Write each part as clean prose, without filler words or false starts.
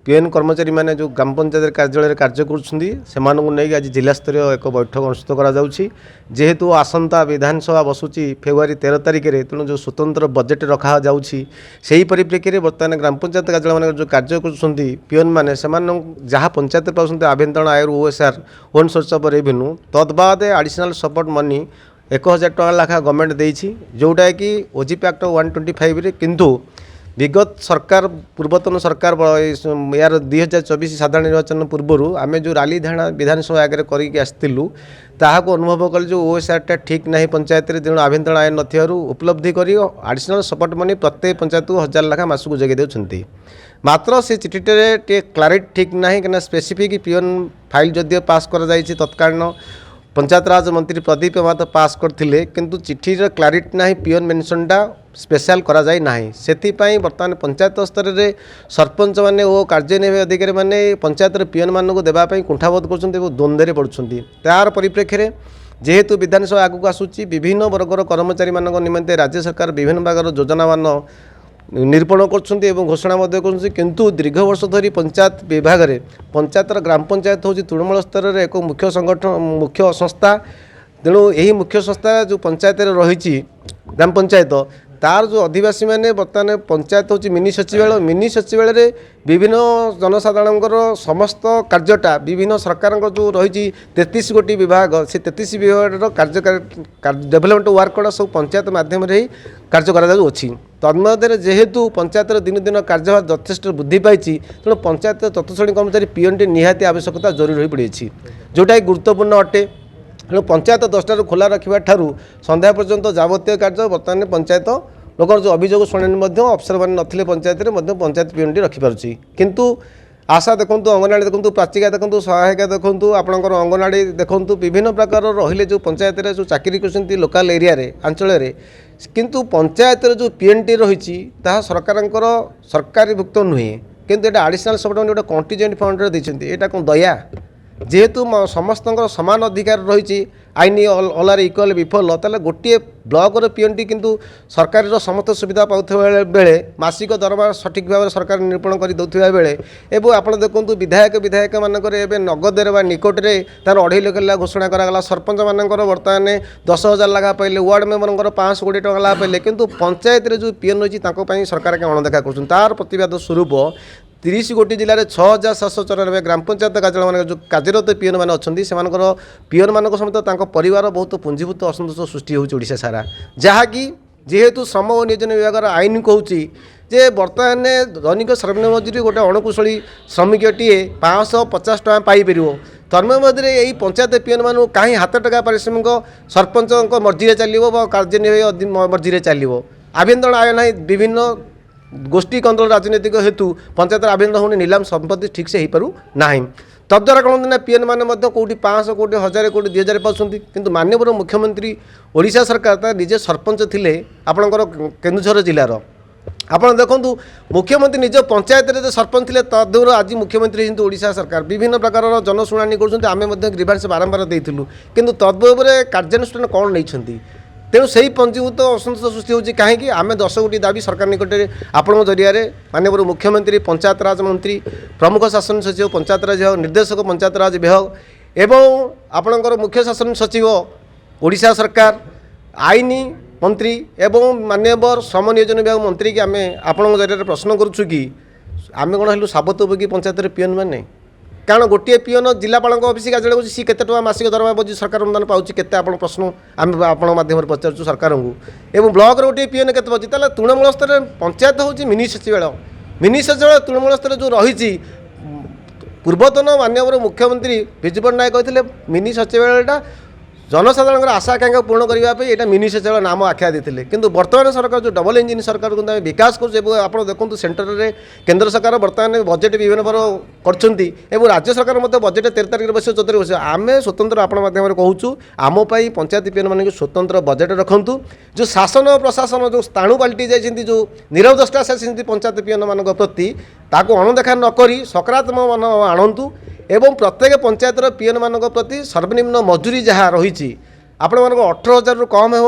PN कर्मचारी मैंने जो ग्राम पंचायत कार्यालय कार्य कर आज जिला स्तरीय एक बैठक अनुष्ठित करेतु आसंता विधानसभा बसुची फेब्रुआरी 13 तारिख में तेणु जो स्वतंत्र बजेट रखा जाऊँगी से परिप्रेक्षी में बर्तमान ग्राम पंचायत कार्यालय मान जो कार्य कर पीएन मैंने जहाँ पंचायत पाँच आभ्यंतरण आयर OSR own source of revenue तद्बाद एडिशनल सपोर्ट मनी 1000 टका लाखा गवर्नमेंट देती जोटा कि ओजीपी एक्ट 125 किंतु विगत सरकार पूर्वतन सरकार यार 2024 साधारण निर्वाचन पूर्वर आम जो राली धारणा विधानसभा आगे करलु ताकू अनुभव कल जो ओएसआर ठीक ना पंचायत तेणु आभ्यंतरण आय नथिबारु उपलब्धि कर एडिशनल सपोर्ट मनी प्रत्येक पंचायत को 1000 लाखा मासक जगह देउछंती मात्र से चिठीटे क्लारिटी ठीक ना कि स्पेसिफिक पीएन फाइल जदि पास कर तत्कालीन पंचायत राज मंत्री प्रदीप महतो पास करथिले किंतु चिठीर क्लारिटी ना पीएन मेंशनटा स्पेशल करा जाय नाही सेथिपाई वर्तमान पंचायत स्तर में सरपंच माने ओ कार्यनिर्वाही अधिकारी माने पंचायत पीएन मान को देवाई कुंठाबोध कर द्वंद्व पड़ुंट तार परिप्रेक्षी में जेहेतु विधानसभा आगक आसूची विभिन्न वर्गर कर्मचारी मान निमंते राज्य सरकार विभिन्न प्रकार योजना मान निरूपण कर घोषणा किंतु दीर्घ वर्ष धरी पंचायत विभाग में पंचायत ग्राम पंचायत हूँ तृणमूल स्तर में एक मुख्य संगठन मुख्य संस्था तेणु यही मुख्य संस्था जो पंचायत रही ग्राम पंचायत तार जो आदिवासी मैंने बर्तमान पंचायत हूँ मिनी सचिवालय विभिन्न जनसाधारण समस्त कार्यटा विभिन्न सरकार जो रही 33 गोटी विभाग से 33 विभाग कार्य डेभलपमेंट वर्क सब पंचायत मध्यम ही कार्य कर तन्मध्य जेहेतु पंचायत दिन दिन कार्यभार यथेष वृद्धि पाई तेणु पंचायत चतुर्थ श्रेणी कर्मचारी पीएनटी निहाती आवश्यकता जरूरी हो पड़ी जोटा गुरुत्वपूर्ण अटे तेणु पंचायत 10टार खोला रखा ठारू संध्या पर्यंत जावतीय कार्य बर्तमान पंचायत लोक जो अभियोग शुणी अफसर मैंने नथिले पंचायत में पंचायत पीएनटी रखिपारुछि किंतु आशा देखूँ अंगनवाड़ी देखूँ प्राचिका देखूँ सहायिका देखूँ आपंकर अंगनवाड़ी देखूँ विभिन्न प्रकार रहिले जो पंचायत जो चाकरी कर लोकाल एरिया अंचल किंतु पंचायत जो पीएनटी रही सरकार सरकारी भुक्त नुहे किंतु एटा एडिशनल सपोर्ट गोटे कंटीजेंट फंड देते यहाँ कौन दया जेहेतु समस्त समान अधिकार रही आईन अलार इक्वाल विफल ताले गोटे ब्लॉक पीएनटी किंतु सरकार समस्त सुविधा पाउथिबा बेले मासिक दरमा सठिक भाव में सरकार निरूपण कर दौथिबा बेले एवं आप देखूँ विधायक मानकर एवं नगदे बा निकटरे तार 2.5 लाख लाख घोषणा करागला सरपंच मानकर बर्तमान 10,000 लाख पाइले वार्ड मेम्बर 500 कोटी टका लाभ पाइले किंतु पंचायत रे जो पीएन रही सरकार के अणदेखा कर तार प्रतिवाद स्वरूप 30 गोटी जिले में 6,794 ग्राम पंचायत कार्यालय मान जो कार्यरत पीएन मैंने अच्छा पीएन मान समेत परिवार बहुत पुंजीभूत असंतोष सृष्टि होड़ा सारा जहाँकि जेहेतु श्रम और नियोजन विभाग आईन कहूँ जे बर्तमान दैनिक सर्वनिम्न मजूरी गोटे अणकुशली श्रमिकटीए 550 टका पाइपर तन्मध्य यही पंचायत पीएन मान कहीं हाथ टका पारिश्रमिक सरपंच मर्जी चलो कार्यनिर्वाही मर्जी चलो आभ्यंतरण आय ना विभिन्न गोष्ठी कंट्रोल राजनीतिक हेतु पंचायत आभ्यंतर होने नीलाम संपत्ति ठीक से हो पारू ना तद्वारा कौन ना पीएन मैंने कौटी 500 कोटी 1000 कोटी 2000 पाँच किंतु माननीय मुख्यमंत्री ओडिशा सरकार निजे सरपंच थिले आपणकर केन्दुझर जिलार आपड़ देखूँ मुख्यमंत्री निज पंचायत सरपंच थे तदूर आज मुख्यमंत्री हिंदू ओडिशा सरकार विभिन्न प्रकार जनशुणी कर ग्रीवांस बारंबार देलु किंतु तद्वर कार्यानुष्ठान कौन नहीं तेणु से ही पंजीभूत असंतोष सृष्टि होती कहीं आम 10 गोटी दाबी सरकार निकट में आपण जरिया माननीय मुख्यमंत्री पंचायत राज मंत्री प्रमुख शासन सचिव पंचायत राज विभाग निर्देशक पंचायत राज विभाग एवं आपणकर मुख्य शासन सचिव ओडिशा सरकार आईन मंत्री एवं माननीय श्रम नियोजन विभाग मंत्री की आम आपण जरिया प्रश्न करुँ कि आम कौन हलु साबतोपयोगी पंचायत पीएन मैंने कारण गोटे पीएन जिलापाल ऑफिस कार्यालय सी केते टका मासिक दरमा बजी सरकार अनुदान पाउची केते आपण प्रश्न आम आपण माध्यम पचारछु सरकार को एवं ब्लॉक गोटे पीएन केते बजी ताले तृणमूल स्तर में पंचायत हूँ मिनी सचिवालय तृणमूल स्तर जो रही पूर्वतन माननीय मुख्यमंत्री विजु पट्टनायक कहते मिनी सचिवालयटा जनसाधारण आशा आकांक्षा पूर्ण करने यहाँ मिनी सचिवालय नाम आख्या देते किंतु वर्तमान सरकार जो डबल इंजिन सरकार को विकास कर देखो सेंटर में केंद्र सरकार बर्तमान बजेट विभिन्न कर राज्य सरकार बजेट 13 तारिख बस 14 बस आम स्वतंत्र आपण माध्यम कहूँ आमपाई पंचायत पीएन मान स्वतंत्र बजेट रखु जो शासन प्रशासन जो स्थाणु पलटि जाती जो नीरव दृष्टा से पंचायत पीएन मान प्रति ताको अणदेखा नक सकारात्मक मन आणतु एवं प्रत्येक पंचायतर पीएन मान प्रति सर्वनिम्न मजूरी जहाँ रही ଆପଣମାନଙ୍କୁ 18,000 କମ୍ ହେବ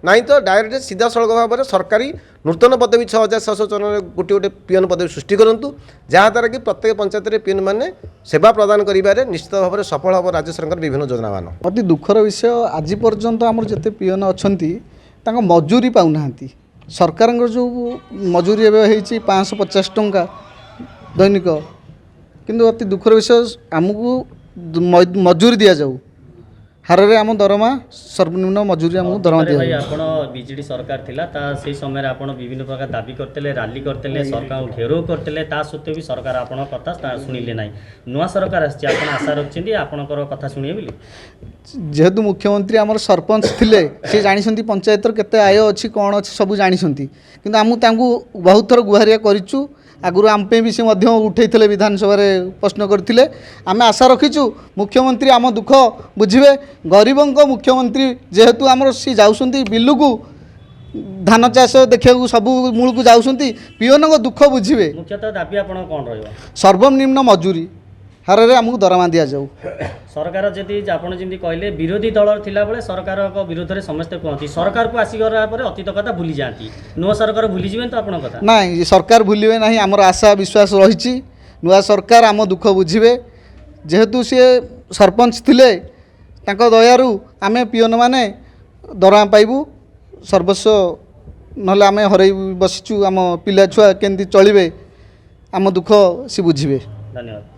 ନାହିଁ ତ ଡାଇରେକ୍ଟ ସିଧାସଳଖ ଭାବରେ ସରକାରୀ ନୂତନ ପଦବୀ 6,794 ଗୋଟିଏ ଗୋଟିଏ ପିଅନ ପଦବୀ ସୃଷ୍ଟି କରନ୍ତୁ, ଯାହାଦ୍ୱାରା କି ପ୍ରତ୍ୟେକ ପଞ୍ଚାୟତରେ ପିଅନ ମାନେ ସେବା ପ୍ରଦାନ କରିବାରେ ନିଶ୍ଚିତ ଭାବରେ ସଫଳ ହେବ ରାଜ୍ୟ ସରକାର ବିଭିନ୍ନ ଯୋଜନାମାନ। ଅତି ଦୁଃଖର ବିଷୟ, ଆଜି ପର୍ଯ୍ୟନ୍ତ ଆମର ଯେତେ ପିଅନ ଅଛନ୍ତି ତାଙ୍କ ମଜୁରୀ ପାଉନାହାନ୍ତି। ସରକାରଙ୍କର ଯେଉଁ ମଜୁରୀ ଏବେ ହେଇଛି 550 ଟଙ୍କା ଦୈନିକ, କିନ୍ତୁ ଅତି ଦୁଃଖର ବିଷୟ ଆମକୁ ମଜୁରୀ ଦିଆଯାଉ ହାରରେ ଆମ ଦରମା ସର୍ବନିମ୍ନ ମଜୁରୀ ଆମକୁ ଦରମା ଭାଇ ଦିଆଯାଉ। ଆପଣ ବିଜେଡି ସରକାର ଥିଲା ତା ସେଇ ସମୟରେ ଆପଣ ବିଭିନ୍ନ ପ୍ରକାର ଦାବି କରିଥିଲେ, ରାଲି କରିଥିଲେ, ସରକାରଙ୍କୁ ଘେରାଉ କରିଥିଲେ, ତା ସତ୍ତ୍ୱେ ବି ସରକାର ଆପଣଙ୍କ କଥା ଶୁଣିଲେ ନାହିଁ। ନୂଆ ସରକାର ଆସିଛି, ଆପଣ ଆଶା ରଖିଛନ୍ତି ଆପଣଙ୍କର କଥା ଶୁଣିବେ ବୋଲି? ଯେହେତୁ ମୁଖ୍ୟମନ୍ତ୍ରୀ ଆମର ସରପଞ୍ଚ ଥିଲେ, ସେ ଜାଣିଛନ୍ତି ପଞ୍ଚାୟତର କେତେ ଆୟ ଅଛି କ'ଣ ଅଛି ସବୁ ଜାଣିଛନ୍ତି, କିନ୍ତୁ ଆମକୁ ତାଙ୍କୁ ବହୁତ ଥର ଗୁହାରିଆ କରିଛୁ। ଆଗରୁ ଆମ ପାଇଁ ବି ସେ ମଧ୍ୟ ଉଠାଇଥିଲେ, ବିଧାନସଭାରେ ପ୍ରଶ୍ନ କରିଥିଲେ। ଆମେ ଆଶା ରଖିଛୁ ମୁଖ୍ୟମନ୍ତ୍ରୀ ଆମ ଦୁଃଖ ବୁଝିବେ। ଗରିବଙ୍କ ମୁଖ୍ୟମନ୍ତ୍ରୀ ଯେହେତୁ ଆମର ସିଏ ଯାଉଛନ୍ତି ବିଲକୁ ଧାନ ଚାଷ ଦେଖିବାକୁ, ସବୁ ମୂଳକୁ ଯାଉଛନ୍ତି, ପିଅନଙ୍କ ଦୁଃଖ ବୁଝିବେ। ମୁଖ୍ୟତଃ ଦାବି ଆପଣଙ୍କ କ'ଣ ରହିବ? ସର୍ବନିମ୍ନ ମଜୁରୀ ହାରରେ ଆମକୁ ଦରମା ଦିଆଯାଉ। ସରକାର ଯଦି ଆପଣ ଯେମିତି କହିଲେ ବିରୋଧୀ ଦଳର ଥିଲାବେଳେ ସରକାରଙ୍କ ବିରୋଧରେ ସମସ୍ତେ କୁହନ୍ତି, ସରକାରକୁ ଆସିଗଲା ପରେ ଅତୀତ କଥା ଭୁଲି ଯାଆନ୍ତି। ନୂଆ ସରକାର ଭୁଲିଯିବେନି ତ ଆପଣଙ୍କ କଥା? ନାଇଁ, ସରକାର ଭୁଲିବେ ନାହିଁ, ଆମର ଆଶା ବିଶ୍ୱାସ ରହିଛି। ନୂଆ ସରକାର ଆମ ଦୁଃଖ ବୁଝିବେ। ଯେହେତୁ ସିଏ ସରପଞ୍ଚ ଥିଲେ, ତାଙ୍କ ଦୟାରୁ ଆମେ ପିଅନମାନେ ଦରମା ପାଇବୁ। ସର୍ବସ୍ୱ ନହେଲେ ଆମେ ହରାଇ ବସିଛୁ, ଆମ ପିଲା ଛୁଆ କେମିତି ଚଳିବେ, ଆମ ଦୁଃଖ ସେ ବୁଝିବେ। ଧନ୍ୟବାଦ।